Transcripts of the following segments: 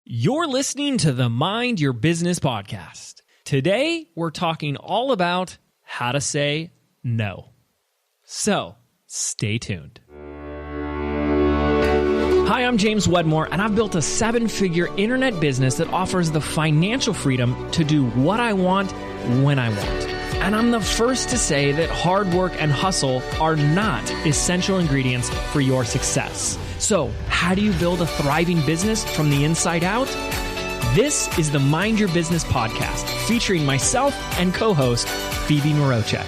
You're listening to the Mind Your Business podcast. Today, we're talking all about how to say no. So, stay tuned. Hi, I'm James Wedmore, and I've built a 7-figure internet business that offers the financial freedom to do what I want, when I want. And I'm the first to say that hard work and hustle are not essential ingredients for your success. So, how do you build a thriving business from the inside out? This is the Mind Your Business podcast, featuring myself and co-host Phoebe Mroczek.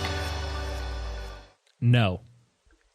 No.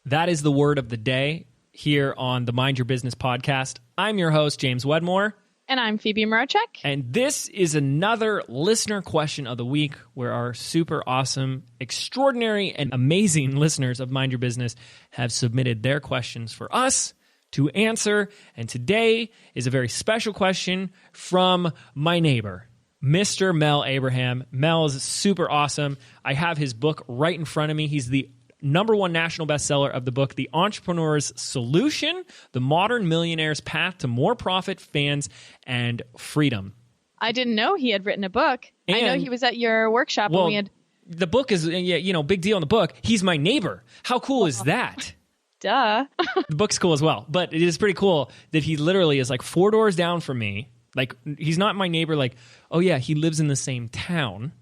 That is the word of the day here on the Mind Your Business podcast. I'm your host, James Wedmore. And I'm Phoebe Mroczek. And this is another listener question of the week where our super awesome, extraordinary, and amazing listeners of Mind Your Business have submitted their questions for us to answer. And today is a very special question from my neighbor, Mr. Mel Abraham. Mel is super awesome. I have his book right in front of me. He's the #1 national bestseller of the book, The Entrepreneur's Solution, The Modern Millionaire's Path to More Profit, Fans, and Freedom. I didn't know he had written a book. I know he was at your workshop. Well, when we had... the book is, big deal in the book. He's my neighbor. How cool is that? Duh. The book's cool as well. But it is pretty cool that he literally is like 4 doors down from me. Like, he's not my neighbor like, oh yeah, he lives in the same town.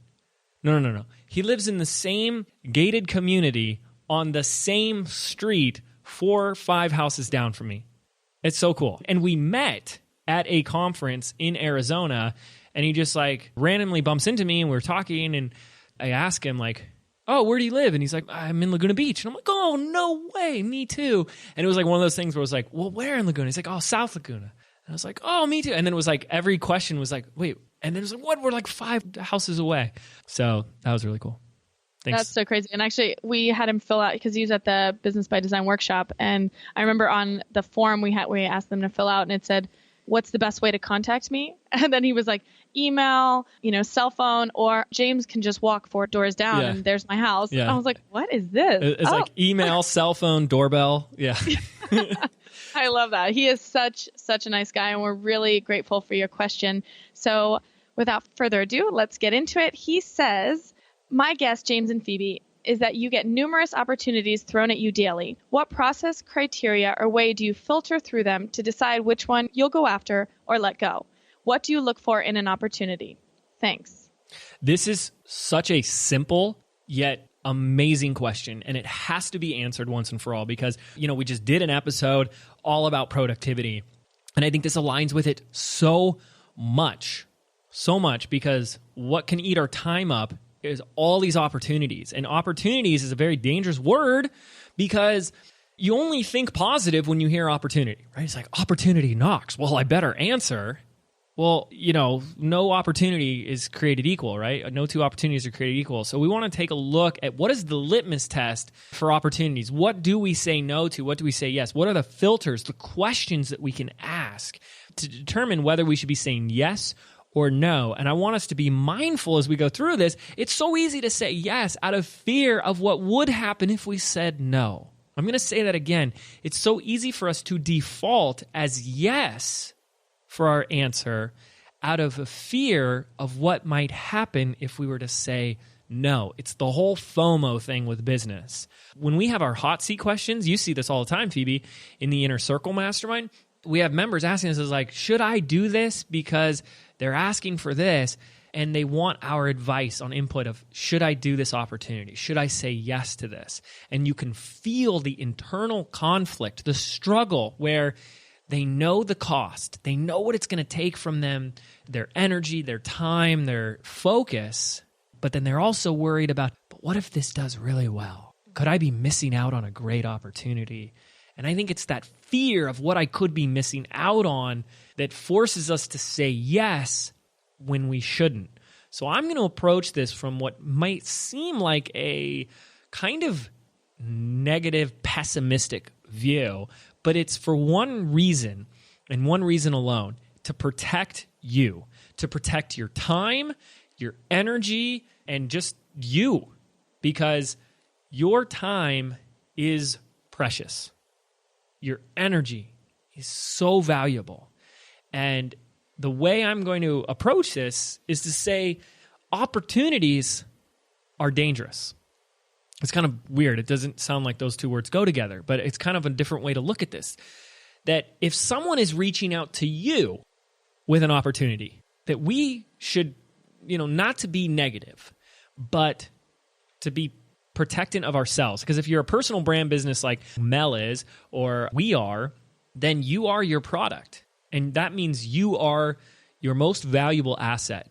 No. He lives in the same gated community on the same street 4 or 5 houses down from me. It's so cool. And we met at a conference in Arizona, and he just like randomly bumps into me, and we're talking, and I ask him like, oh, where do you live? And he's like, I'm in Laguna Beach. And I'm like, oh, no way, me too. And it was like one of those things where it was like, well, where in Laguna? He's like, oh, South Laguna. And I was like, oh, me too. And then it was like every question was like, wait. And then it was like, what? We're like 5 houses away. So that was really cool. Thanks. That's so crazy. And actually, we had him fill out, because he was at the Business by Design workshop. And I remember on the form we asked them to fill out, and it said, what's the best way to contact me? And then he was like, email, cell phone, or James can just walk 4 doors down and there's my house. Yeah. I was like, what is this? It's like email, cell phone, doorbell. Yeah. I love that. He is such a nice guy, and we're really grateful for your question. So without further ado, let's get into it. He says, my guess, James and Phoebe, is that you get numerous opportunities thrown at you daily. What process, criteria, or way do you filter through them to decide which one you'll go after or let go? What do you look for in an opportunity? Thanks. This is such a simple yet amazing question, and it has to be answered once and for all because, we just did an episode all about productivity, and I think this aligns with it so much because what can eat our time up is all these opportunities. And opportunities is a very dangerous word because you only think positive when you hear opportunity, right? It's like, opportunity knocks. Well, I better answer. Well, no opportunity is created equal, right? No 2 opportunities are created equal. So we want to take a look at what is the litmus test for opportunities? What do we say no to? What do we say yes? What are the filters, the questions that we can ask to determine whether we should be saying yes or no? And I want us to be mindful as we go through this. It's so easy to say yes out of fear of what would happen if we said no. I'm going to say that again. It's so easy for us to default as yes for our answer out of a fear of what might happen if we were to say no. It's the whole FOMO thing with business. When we have our hot seat questions, you see this all the time, Phoebe, in the Inner Circle Mastermind, we have members asking us, like, should I do this because they're asking for this, and they want our advice on input of, should I do this opportunity? Should I say yes to this? And you can feel the internal conflict, the struggle where they know the cost. They know what it's going to take from them, their energy, their time, their focus, but then they're also worried about, but what if this does really well? Could I be missing out on a great opportunity? And I think it's that fear of what I could be missing out on that forces us to say yes when we shouldn't. So I'm going to approach this from what might seem like a kind of negative, pessimistic view, but it's for one reason and one reason alone, to protect you, to protect your time, your energy, and just you, because your time is precious. Your energy is so valuable. And the way I'm going to approach this is to say opportunities are dangerous. It's kind of weird. It doesn't sound like those two words go together, but it's kind of a different way to look at this. That if someone is reaching out to you with an opportunity, that we should, not to be negative, but to be protectant of ourselves. Because if you're a personal brand business like Mel is, or we are, then you are your product. And that means you are your most valuable asset.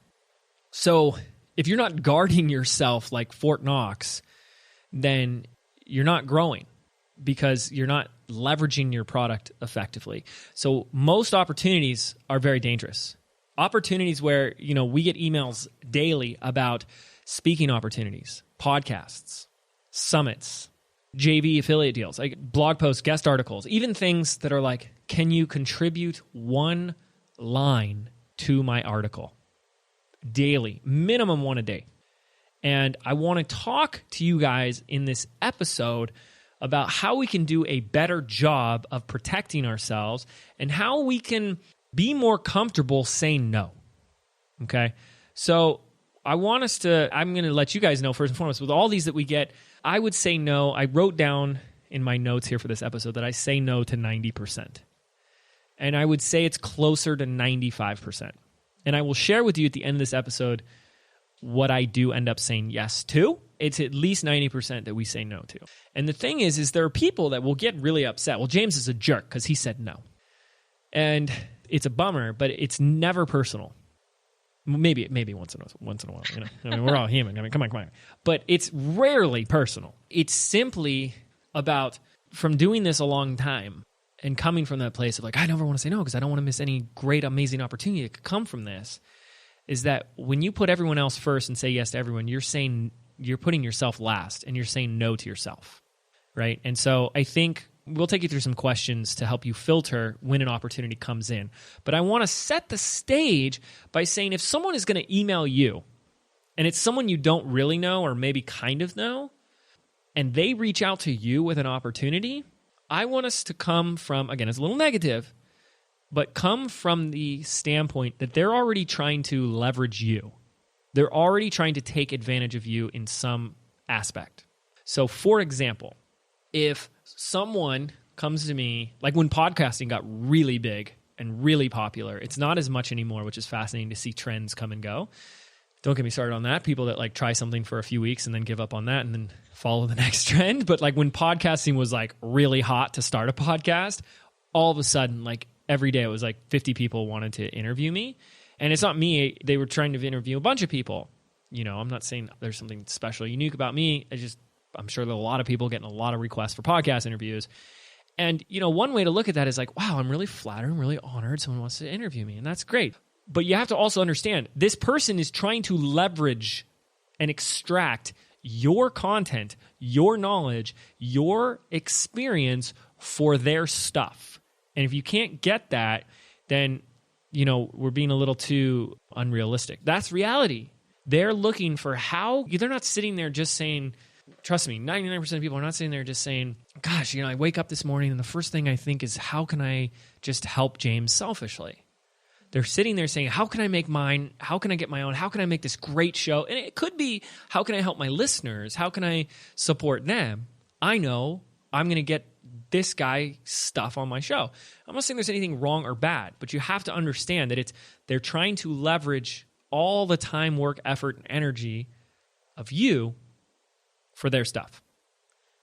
So if you're not guarding yourself like Fort Knox, then you're not growing because you're not leveraging your product effectively. So most opportunities are very dangerous. Opportunities where, we get emails daily about speaking opportunities, podcasts, summits, JV affiliate deals, like blog posts, guest articles, even things that are like, can you contribute one line to my article daily, minimum one a day? And I want to talk to you guys in this episode about how we can do a better job of protecting ourselves and how we can be more comfortable saying no. Okay? So I'm going to let you guys know first and foremost, with all these that we get, I would say no. I wrote down in my notes here for this episode that I say no to 90%. And I would say it's closer to 95%. And I will share with you at the end of this episode what I do end up saying yes to. It's at least 90% that we say no to. And the thing is there are people that will get really upset. Well, James is a jerk because he said no. And it's a bummer, but it's never personal. Maybe once in a while, I mean, we're all human. I mean, come on. But it's rarely personal. It's simply about, from doing this a long time and coming from that place of like, I never want to say no because I don't want to miss any great, amazing opportunity that could come from this, is that when you put everyone else first and say yes to everyone, you're putting yourself last and you're saying no to yourself, right? And so I think we'll take you through some questions to help you filter when an opportunity comes in. But I want to set the stage by saying if someone is going to email you and it's someone you don't really know or maybe kind of know, and they reach out to you with an opportunity, I want us to come from, again, it's a little negative, but come from the standpoint that they're already trying to leverage you. They're already trying to take advantage of you in some aspect. So, for example, if someone comes to me, like when podcasting got really big and really popular, it's not as much anymore, which is fascinating to see trends come and go. Don't get me started on that. People that like try something for a few weeks and then give up on that and then follow the next trend. But like when podcasting was like really hot to start a podcast, all of a sudden, like every day it was like 50 people wanted to interview me. And it's not me. They were trying to interview a bunch of people. I'm not saying there's something special, unique about me. I'm sure there are a lot of people getting a lot of requests for podcast interviews. And, one way to look at that is like, wow, I'm really flattered. I'm really honored someone wants to interview me. And that's great. But you have to also understand, this person is trying to leverage and extract your content, your knowledge, your experience for their stuff. And if you can't get that, then, we're being a little too unrealistic. That's reality. They're looking for they're not sitting there just saying, trust me, 99% of people are not sitting there just saying, gosh, I wake up this morning and the first thing I think is, how can I just help James selfishly? They're sitting there saying, how can I make mine? How can I get my own? How can I make this great show? And it could be, how can I help my listeners? How can I support them? I know I'm going to get this guy stuff on my show. I'm not saying there's anything wrong or bad, but you have to understand that they're trying to leverage all the time, work, effort, and energy of you for their stuff.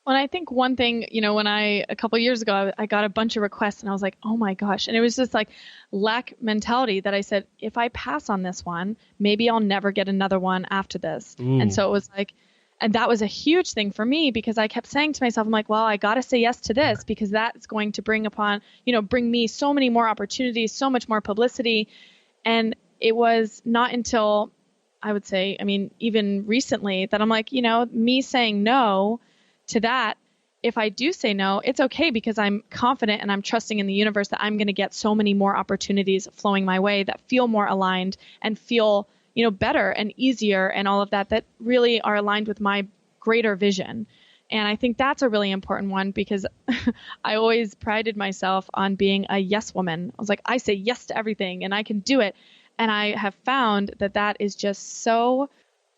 Well, I think one thing, when a couple years ago, I got a bunch of requests and I was like, oh my gosh. And it was just like lack mentality that I said, if I pass on this one, maybe I'll never get another one after this. Ooh. And so it was like, and that was a huge thing for me because I kept saying to myself, I'm like, well, I got to say yes to this because that's going to bring me so many more opportunities, so much more publicity. And it was not until I would say, even recently that I'm like, me saying no to that, if I do say no, it's okay because I'm confident and I'm trusting in the universe that I'm going to get so many more opportunities flowing my way that feel more aligned and feel, better and easier and all of that really are aligned with my greater vision. And I think that's a really important one because I always prided myself on being a yes woman. I was like, I say yes to everything and I can do it. And I have found that that is just so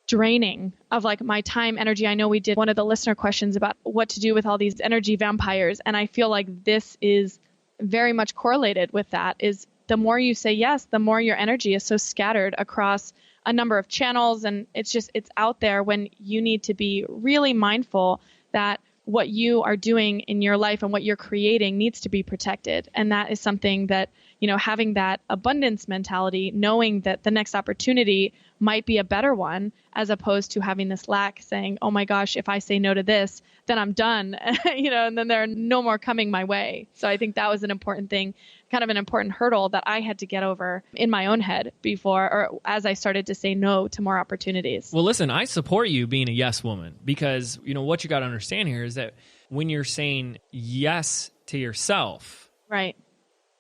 draining of like my time, energy. I know we did one of the listener questions about what to do with all these energy vampires. And I feel like this is very much correlated with that, is the more you say yes, the more your energy is so scattered across a number of channels. And it's out there when you need to be really mindful that what you are doing in your life and what you're creating needs to be protected. And that is something that, having that abundance mentality, knowing that the next opportunity might be a better one, as opposed to having this lack saying, oh my gosh, if I say no to this, then I'm done, and then there are no more coming my way. So I think that was an important thing, kind of an important hurdle that I had to get over in my own head before, or as I started to say no to more opportunities. Well, listen, I support you being a yes woman because, what you got to understand here is that when you're saying yes to yourself, right,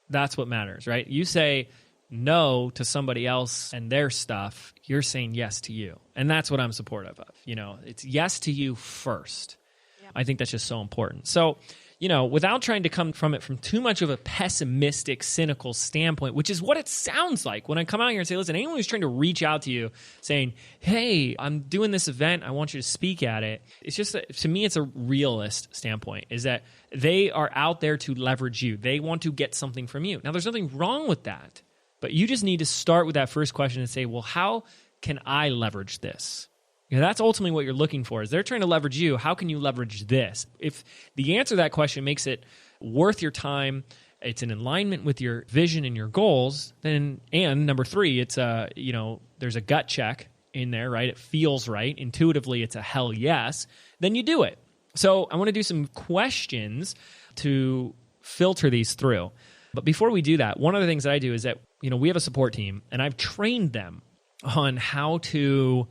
that's what matters, right? You say no to somebody else and their stuff, you're saying yes to you. And that's what I'm supportive of. It's yes to you first. Yeah. I think that's just so important. So, without trying to come from it from too much of a pessimistic, cynical standpoint, which is what it sounds like when I come out here and say, listen, anyone who's trying to reach out to you saying, hey, I'm doing this event, I want you to speak at it. It's just, to me, it's a realist standpoint, is that they are out there to leverage you. They want to get something from you. Now, there's nothing wrong with that, but you just need to start with that first question and say, well, how can I leverage this? That's ultimately what you're looking for. Is they're trying to leverage you. How can you leverage this? If the answer to that question makes it worth your time, it's in alignment with your vision and your goals, then, and number three, it's there's a gut check in there, right? It feels right. Intuitively, it's a hell yes. Then you do it. So I want to do some questions to filter these through. But before we do that, one of the things that I do is that, we have a support team and I've trained them on how to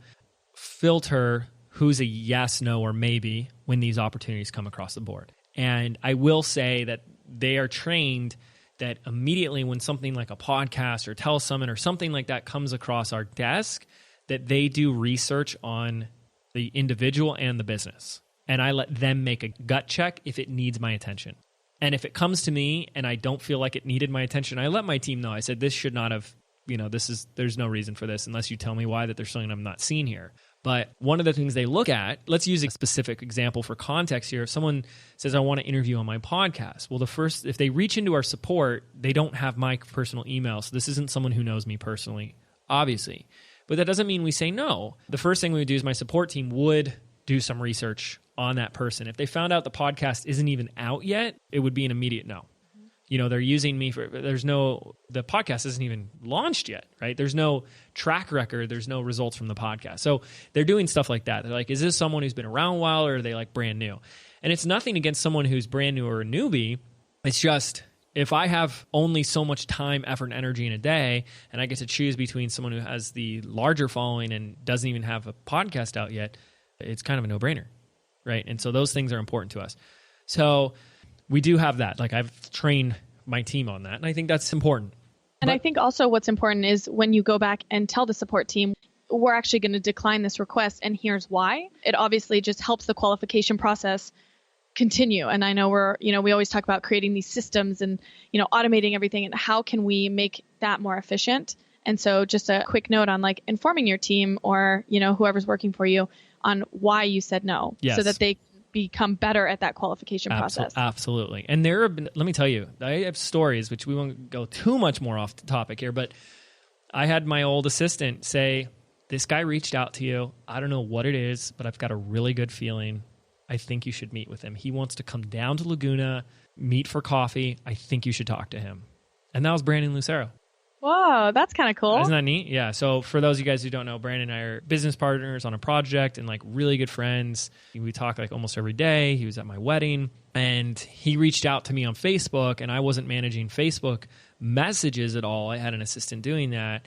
filter who's a yes, no, or maybe when these opportunities come across the board. And I will say that they are trained that immediately when something like a podcast or telesummit or something like that comes across our desk, that they do research on the individual and the business. And I let them make a gut check if it needs my attention. And if it comes to me and I don't feel like it needed my attention, I let my team know. I said, this should not have, there's no reason for this unless you tell me why, that there's something I'm not seeing here. But one of the things they look at, let's use a specific example for context here. If someone says, I want to interview on my podcast, well, if they reach into our support, they don't have my personal email. So this isn't someone who knows me personally, obviously. But that doesn't mean we say no. The first thing we would do is my support team would do some research on that person. If they found out the podcast isn't even out yet, it would be an immediate no. They're using me the podcast isn't even launched yet, right? There's no track record. There's no results from the podcast. So they're doing stuff like that. They're like, is this someone who's been around a while or are they like brand new? And it's nothing against someone who's brand new or a newbie. It's just, if I have only so much time, effort, and energy in a day, and I get to choose between someone who has the larger following and doesn't even have a podcast out yet, it's kind of a no-brainer, right? And so those things are important to us. So we do have that. Like, I've trained my team on that, and I think that's important. And I think also what's important is when you go back and tell the support team, we're actually going to decline this request, and here's why. It obviously just helps the qualification process continue. And I know we always talk about creating these systems and, automating everything, and how can we make that more efficient? And so just a quick note on like informing your team or, whoever's working for you on why you said no, yes, so that they become better at that qualification process. Absolutely. And there have been, let me tell you, I have stories, which we won't go too much more off the topic here, but I had my old assistant say, this guy reached out to you. I don't know what it is, but I've got a really good feeling. I think you should meet with him. He wants to come down to Laguna, meet for coffee. I think you should talk to him. And that was Brandon Lucero. Whoa, that's kind of cool. Isn't that neat? Yeah. So for those of you guys who don't know, Brandon and I are business partners on a project and like really good friends. We talk like almost every day. He was at my wedding and he reached out to me on Facebook, and I wasn't managing Facebook messages at all. I had an assistant doing that,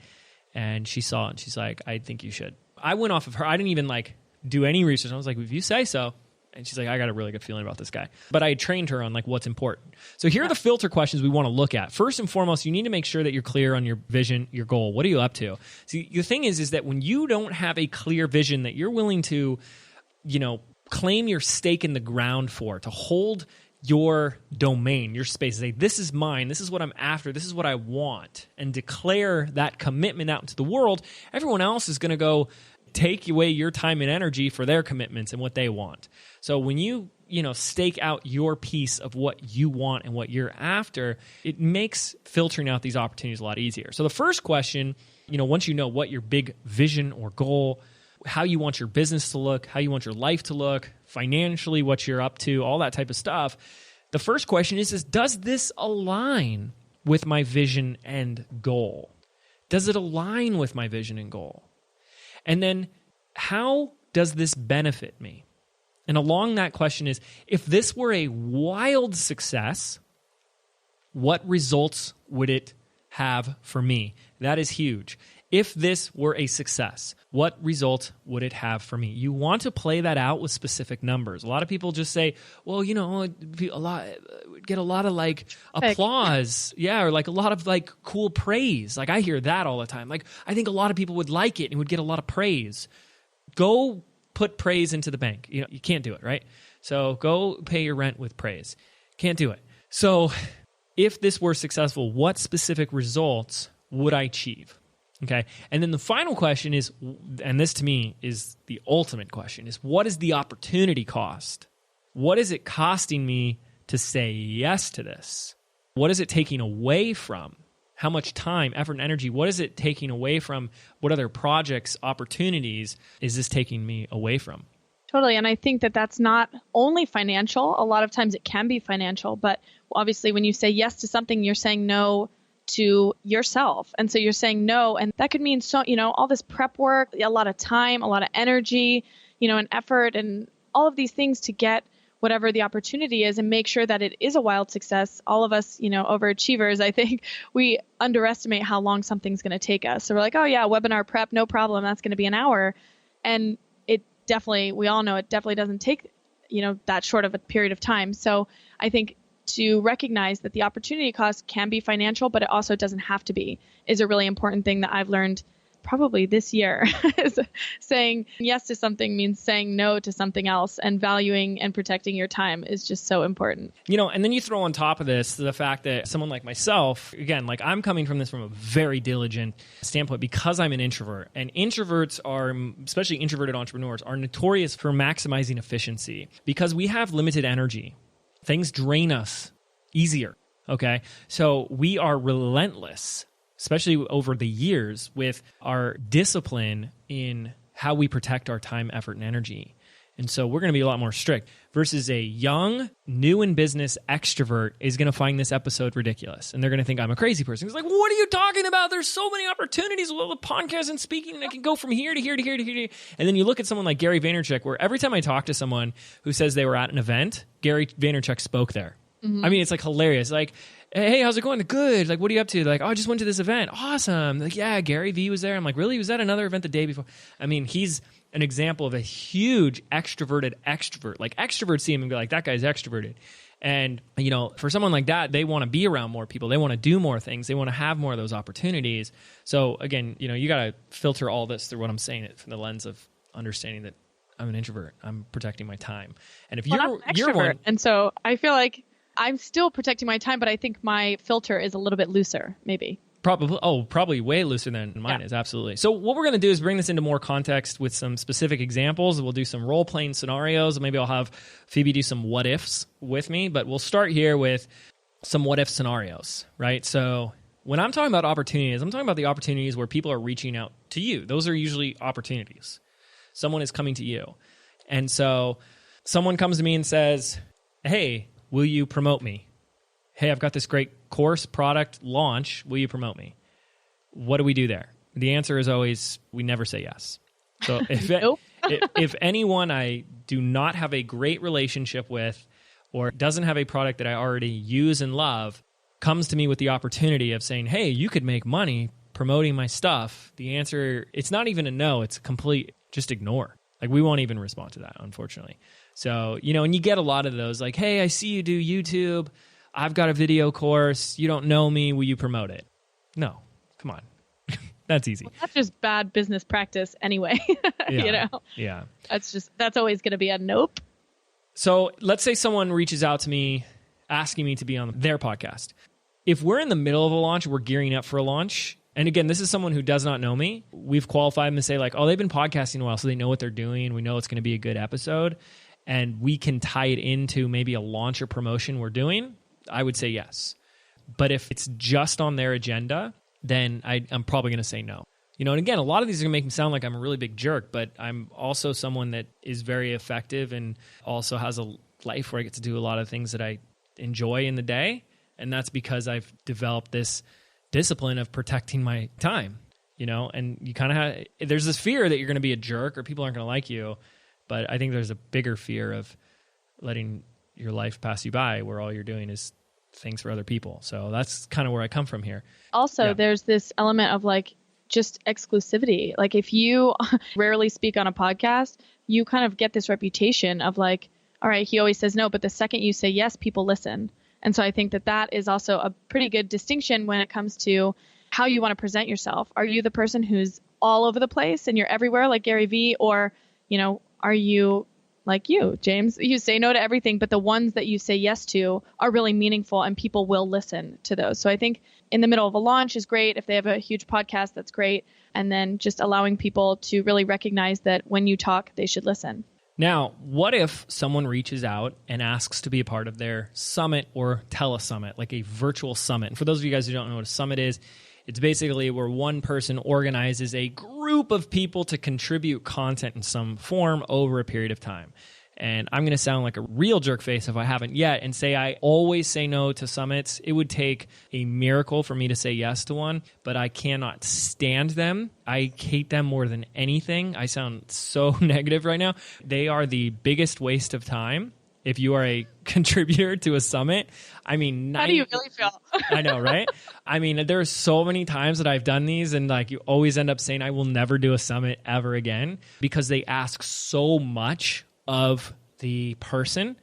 and she saw it and she's like, I think you should. I went off of her. I didn't even like do any research. I was like, if you say so. And she's like, I got a really good feeling about this guy. But I had trained her on like what's important. So here are the filter questions we want to look at. First and foremost, you need to make sure that you're clear on your vision, your goal. What are you up to? See, the thing is that when you don't have a clear vision that you're willing to, claim your stake in the ground for, to hold your domain, your space, say, this is mine, this is what I'm after, this is what I want, and declare that commitment out into the world, everyone else is going to go take away your time and energy for their commitments and what they want. So when you stake out your piece of what you want and what you're after, it makes filtering out these opportunities a lot easier. So the first question, once you know what your big vision or goal, how you want your business to look, how you want your life to look, financially, what you're up to, all that type of stuff. The first question is does this align with my vision and goal? Does it align with my vision and goal? And then how does this benefit me? And along that question is, if this were a wild success, what results would it have for me? That is huge. If this were a success, what result would it have for me? You want to play that out with specific numbers. A lot of people just say, well, get a lot of like applause. Yeah, or like a lot of like cool praise. Like I hear that all the time. Like I think a lot of people would like it and would get a lot of praise. Go put praise into the bank. You can't do it, right? So go pay your rent with praise. Can't do it. So if this were successful, what specific results would I achieve? Okay. And then the final question is, and this to me is the ultimate question, is what is the opportunity cost? What is it costing me to say yes to this? What is it taking away from? How much time, effort, and energy? What is it taking away from? What other projects, opportunities is this taking me away from? Totally. And I think that that's not only financial. A lot of times it can be financial, but obviously when you say yes to something, you're saying no to yourself. And so you're saying no, and that could mean all this prep work, a lot of time, a lot of energy, and effort, and all of these things to get whatever the opportunity is and make sure that it is a wild success. All of us, overachievers, I think we underestimate how long something's going to take us. So we're like, oh yeah, webinar prep, no problem. That's going to be an hour. And we all know it definitely doesn't take, that short of a period of time. So I think to recognize that the opportunity cost can be financial, but it also doesn't have to be, is a really important thing that I've learned probably this year. Saying yes to something means saying no to something else, and valuing and protecting your time is just so important. And then you throw on top of this the fact that someone like myself, again, like I'm coming from this from a very diligent standpoint because I'm an introvert. And introverts are, especially introverted entrepreneurs, are notorious for maximizing efficiency because we have limited energy. Things drain us easier, okay? So we are relentless, especially over the years, with our discipline in how we protect our time, effort, and energy. And so we're going to be a lot more strict versus a young, new in business extrovert is going to find this episode ridiculous. And they're going to think I'm a crazy person. It's like, what are you talking about? There's so many opportunities with podcasts and speaking, and I can go from here to here to here to here. And then you look at someone like Gary Vaynerchuk, where every time I talk to someone who says they were at an event, Gary Vaynerchuk spoke there. Mm-hmm. I mean, it's like hilarious. Like, hey, how's it going? Good. Like, what are you up to? Like, oh, I just went to this event. Awesome. Like, yeah, Gary V was there. I'm like, really? Was that another event the day before? I mean, he's an example of a huge extroverted extrovert. Like, extroverts see him and be like, that guy's extroverted. And, for someone like that, they want to be around more people. They want to do more things. They want to have more of those opportunities. So, again, you got to filter all this through what I'm saying from the lens of understanding that I'm an introvert. I'm protecting my time. And if you're one... And so I feel like I'm still protecting my time, but I think my filter is a little bit looser, maybe. Probably way looser than mine is, absolutely. So what we're going to do is bring this into more context with some specific examples. We'll do some role-playing scenarios. Maybe I'll have Phoebe do some what-ifs with me, but we'll start here with some what-if scenarios, right? So when I'm talking about opportunities, I'm talking about the opportunities where people are reaching out to you. Those are usually opportunities. Someone is coming to you. And so someone comes to me and says, hey, will you promote me? Hey, I've got this great course, product, launch. Will you promote me? What do we do there? The answer is always, we never say yes. So if anyone I do not have a great relationship with or doesn't have a product that I already use and love, comes to me with the opportunity of saying, hey, you could make money promoting my stuff, the answer, it's not even a no, it's a complete, just ignore. Like, we won't even respond to that, unfortunately. So, and you get a lot of those, like, hey, I see you do YouTube. I've got a video course. You don't know me. Will you promote it? No, come on. That's easy. Well, that's just bad business practice anyway. Yeah. Yeah. That's always going to be a nope. So let's say someone reaches out to me asking me to be on their podcast. If we're in the middle of a launch, we're gearing up for a launch. And again, this is someone who does not know me. We've qualified them to say like, oh, they've been podcasting a while, so they know what they're doing. We know it's going to be a good episode. And we can tie it into maybe a launch or promotion we're doing. I would say yes. But if it's just on their agenda, then I'm probably going to say no. And again, a lot of these are going to make me sound like I'm a really big jerk, but I'm also someone that is very effective and also has a life where I get to do a lot of things that I enjoy in the day. And that's because I've developed this discipline of protecting my time, and you kind of have, there's this fear that you're going to be a jerk or people aren't going to like you. But I think there's a bigger fear of letting your life pass you by where all you're doing is things for other people. So that's kind of where I come from here. Also, there's this element of like just exclusivity. Like if you rarely speak on a podcast, you kind of get this reputation of like, all right, he always says no, but the second you say yes, people listen. And so I think that is also a pretty good distinction when it comes to how you want to present yourself. Are you the person who's all over the place and you're everywhere like Gary Vee, or, are you like you, James? You say no to everything, but the ones that you say yes to are really meaningful and people will listen to those. So I think in the middle of a launch is great. If they have a huge podcast, that's great. And then just allowing people to really recognize that when you talk, they should listen. Now, what if someone reaches out and asks to be a part of their summit or telesummit, like a virtual summit? And for those of you guys who don't know what a summit is, it's basically where one person organizes a group of people to contribute content in some form over a period of time. And I'm going to sound like a real jerk face if I haven't yet and say I always say no to summits. It would take a miracle for me to say yes to one, but I cannot stand them. I hate them more than anything. I sound so negative right now. They are the biggest waste of time. If you are a contributor to a summit, I mean, how do you really feel? I know, right? I mean, there are so many times that I've done these and like you always end up saying I will never do a summit ever again because they ask so much of the person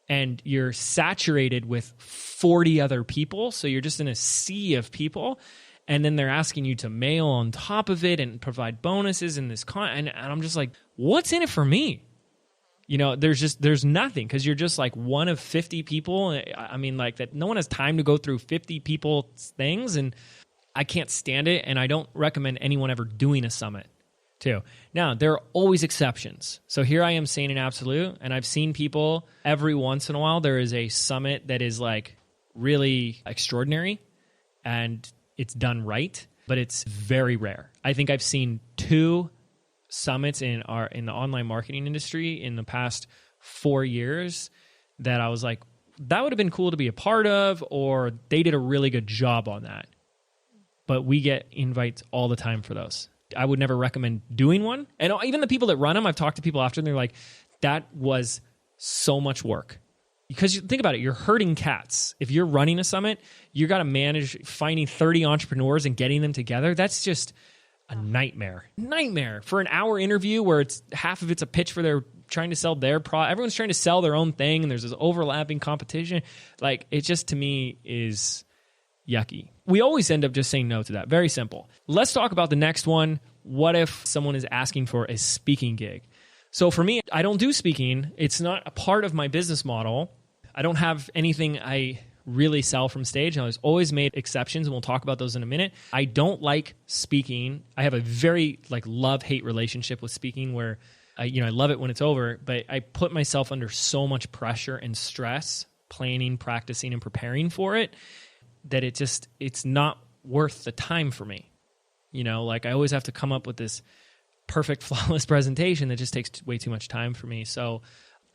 and you're saturated with 40 other people. So you're just in a sea of people. And then they're asking you to mail on top of it and provide bonuses and this and I'm just like, what's in it for me? There's nothing because you're just like one of 50 people. I mean, like that no one has time to go through 50 people's things and I can't stand it. And I don't recommend anyone ever doing a summit too. Now, there are always exceptions. So here I am saying an absolute, and I've seen people every once in a while, there is a summit that is like really extraordinary and it's done right, but it's very rare. I think I've seen 2 summits in the online marketing industry in the past 4 years that I was like, that would have been cool to be a part of, or they did a really good job on that. But we get invites all the time for those. I would never recommend doing one. And even the people that run them, I've talked to people after and they're like, that was so much work. Because you think about it, you're herding cats. If you're running a summit, you got to manage finding 30 entrepreneurs and getting them together. That's just a nightmare. Nightmare for an hour interview where it's half of it's a pitch for their trying to sell their product. Everyone's trying to sell their own thing and there's this overlapping competition. Like it just to me is yucky. We always end up just saying no to that. Very simple. Let's talk about the next one. What if someone is asking for a speaking gig? So for me, I don't do speaking. It's not a part of my business model. I don't have anything I really sell from stage. And I've always made exceptions, and we'll talk about those in a minute. I don't like speaking. I have a very love-hate relationship with speaking where I love it when it's over, but I put myself under so much pressure and stress planning, practicing, and preparing for it that it's not worth the time for me. I always have to come up with this perfect, flawless presentation that just takes way too much time for me. So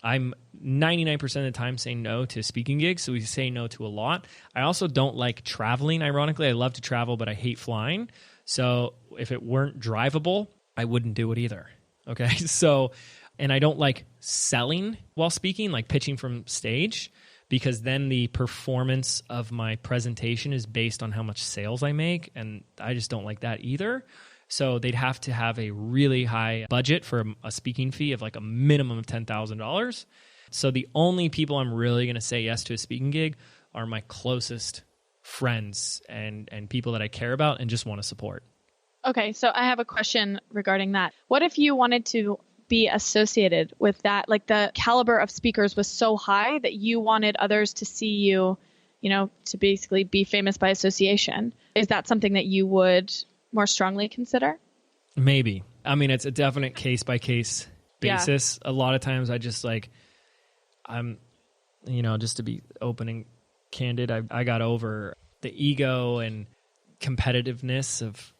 I'm 99% of the time saying no to speaking gigs. So we say no to a lot. I also don't like traveling. Ironically, I love to travel, but I hate flying. So if it weren't drivable, I wouldn't do it either. Okay. So, and I don't like selling while speaking, like pitching from stage, because then the performance of my presentation is based on how much sales I make. And I just don't like that either. So they'd have to have a really high budget for a speaking fee of a minimum of $10,000. So the only people I'm really going to say yes to a speaking gig are my closest friends and people that I care about and just want to support. Okay, so I have a question regarding that. What if you wanted to be associated with that? Like the caliber of speakers was so high that you wanted others to see you, to basically be famous by association. Is that something that you would more strongly consider? Maybe. I mean, it's a definite case by case basis. Yeah. A lot of times I just I'm, just to be open and candid, I got over the ego and competitiveness of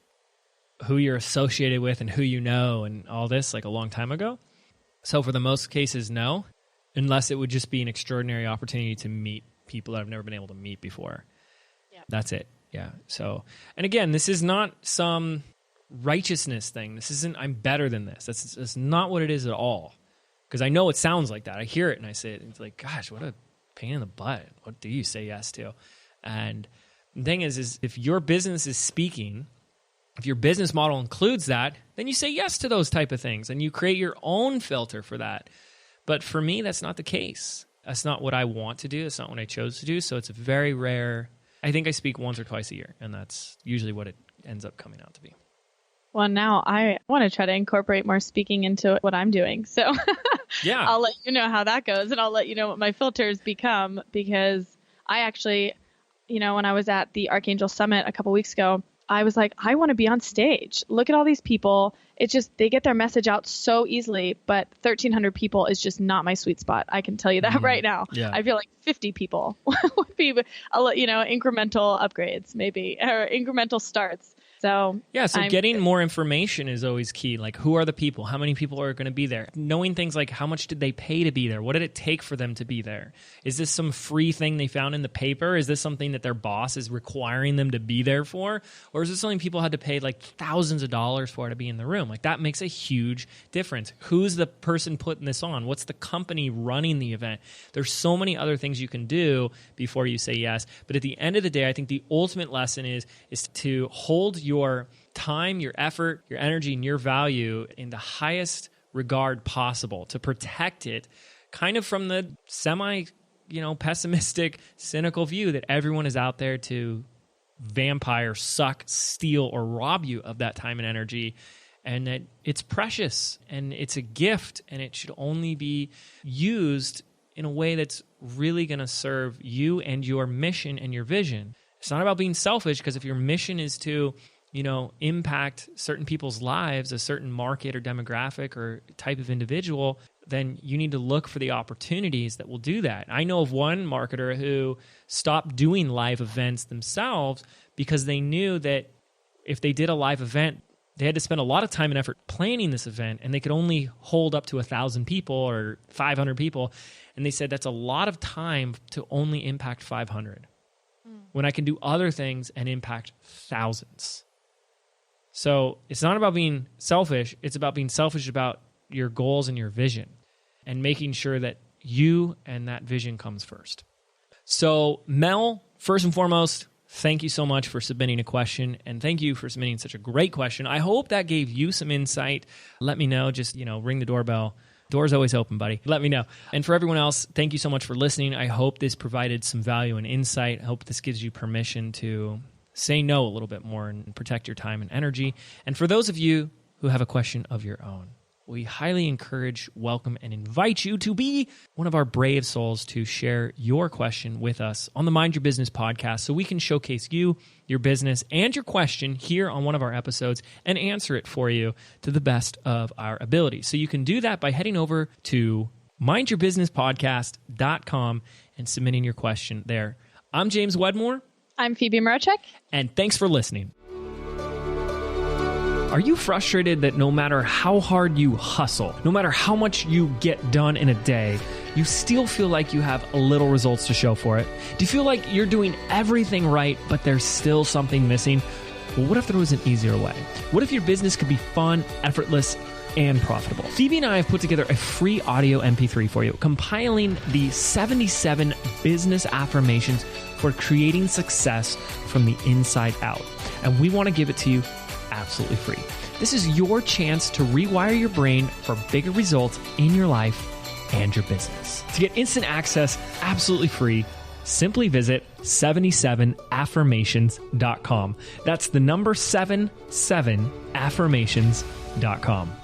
who you're associated with and who you know and all this a long time ago. So for the most cases, no, unless it would just be an extraordinary opportunity to meet people that I've never been able to meet before. Yeah. That's it. Yeah. So, and again, this is not some righteousness thing. This isn't, I'm better than this. That's not what it is at all. Because I know it sounds like that. I hear it and I say it. And it's like, gosh, what a pain in the butt. What do you say yes to? And the thing is if your business is speaking, if your business model includes that, then you say yes to those type of things and you create your own filter for that. But for me, that's not the case. That's not what I want to do. It's not what I chose to do. So it's a very rare. I think I speak once or twice a year, and that's usually what it ends up coming out to be. Well, now I want to try to incorporate more speaking into what I'm doing. So yeah, I'll let you know how that goes, and I'll let you know what my filters become, because I actually, when I was at the Archangel Summit a couple weeks ago, I was like, I want to be on stage. Look at all these people. It's just, they get their message out so easily, but 1,300 people is just not my sweet spot. I can tell you that right now. Yeah. I feel like 50 people would be, incremental upgrades maybe, or incremental starts. So getting more information is always key. Like, who are the people? How many people are going to be there? Knowing things like, how much did they pay to be there? What did it take for them to be there? Is this some free thing they found in the paper? Is this something that their boss is requiring them to be there for? Or is this something people had to pay thousands of dollars for to be in the room? That makes a huge difference. Who's the person putting this on? What's the company running the event? There's so many other things you can do before you say yes. But at the end of the day, I think the ultimate lesson is to hold your time, your effort, your energy, and your value in the highest regard possible, to protect it kind of from the pessimistic, cynical view that everyone is out there to vampire, suck, steal, or rob you of that time and energy, and that it's precious and it's a gift and it should only be used in a way that's really going to serve you and your mission and your vision. It's not about being selfish, because if your mission is to impact certain people's lives, a certain market or demographic or type of individual, then you need to look for the opportunities that will do that. I know of one marketer who stopped doing live events themselves because they knew that if they did a live event, they had to spend a lot of time and effort planning this event, and they could only hold up to 1,000 people or 500 people. And they said that's a lot of time to only impact 500 when I can do other things and impact thousands. So it's not about being selfish. It's about being selfish about your goals and your vision and making sure that you and that vision comes first. So Mel, first and foremost, thank you so much for submitting a question, and thank you for submitting such a great question. I hope that gave you some insight. Let me know. Just, ring the doorbell. Door's always open, buddy. Let me know. And for everyone else, thank you so much for listening. I hope this provided some value and insight. I hope this gives you permission to say no a little bit more and protect your time and energy. And for those of you who have a question of your own, we highly encourage, welcome, and invite you to be one of our brave souls to share your question with us on the Mind Your Business podcast, so we can showcase you, your business, and your question here on one of our episodes and answer it for you to the best of our ability. So you can do that by heading over to mindyourbusinesspodcast.com and submitting your question there. I'm James Wedmore. I'm Phoebe Mroczek. And thanks for listening. Are you frustrated that no matter how hard you hustle, no matter how much you get done in a day, you still feel like you have little results to show for it? Do you feel like you're doing everything right, but there's still something missing? Well, what if there was an easier way? What if your business could be fun, effortless, and profitable? Phoebe and I have put together a free audio MP3 for you, compiling the 77 business affirmations for creating success from the inside out. And we want to give it to you absolutely free. This is your chance to rewire your brain for bigger results in your life and your business. To get instant access, absolutely free, simply visit 77affirmations.com. That's the number 77affirmations.com.